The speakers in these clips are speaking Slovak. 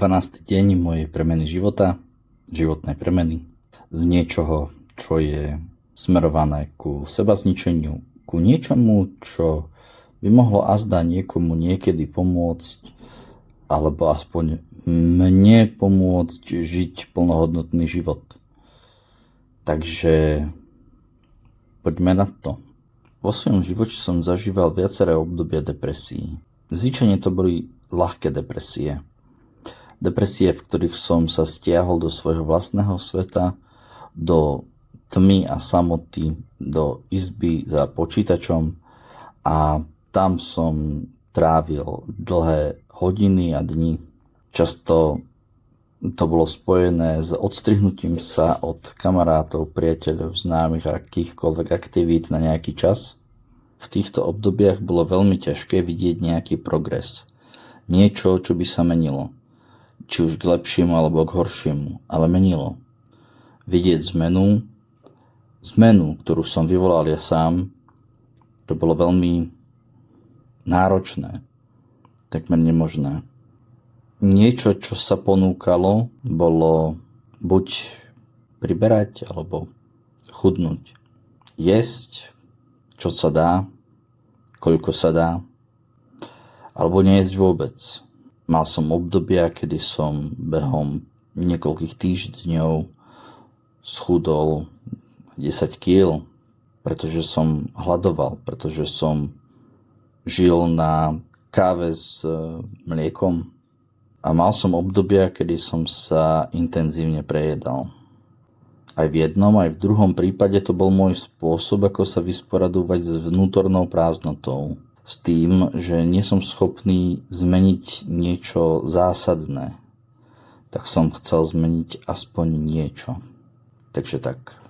12. deň mojej premeny života, životnej premeny, z niečoho, čo je smerované ku sebazničeniu, ku niečomu, čo by mohlo azda niekomu niekedy pomôcť, alebo aspoň mne pomôcť žiť plnohodnotný život. Takže poďme na to. Vo svojom živote som zažíval viaceré obdobia depresií. Zvyčajne to boli ľahké depresie. Depresie, v ktorých som sa stiahol do svojho vlastného sveta, do tmy a samoty, do izby za počítačom a tam som trávil dlhé hodiny a dni. Často to bolo spojené s odstrihnutím sa od kamarátov, priateľov, známych a akýchkoľvek aktivít na nejaký čas. V týchto obdobiach bolo veľmi ťažké vidieť nejaký progres. Niečo, čo by sa menilo. Či už k lepšiemu alebo k horšiemu, ale menilo. Vidieť zmenu, ktorú som vyvolal ja sám, to bolo veľmi náročné, takmer nemožné. Niečo, čo sa ponúkalo, bolo buď priberať, alebo chudnúť. Jesť, čo sa dá, koľko sa dá, alebo nejesť vôbec. Mal som obdobia, kedy som behom niekoľkých týždňov schudol 10 kg, pretože som hľadoval, pretože som žil na káve s mliekom a mal som obdobia, kedy som sa intenzívne prejedal. Aj v jednom, aj v druhom prípade to bol môj spôsob, ako sa vysporadovať s vnútornou prázdnotou. S tým, že nie som schopný zmeniť niečo zásadné. Tak som chcel zmeniť aspoň niečo. Takže tak.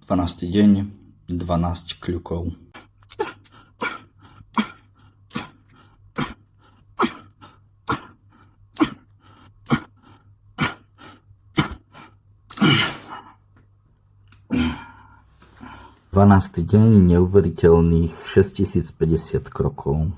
Dvanásty deň, 12 kľukov. Dvanásty deň neuveriteľných 6050 krokov.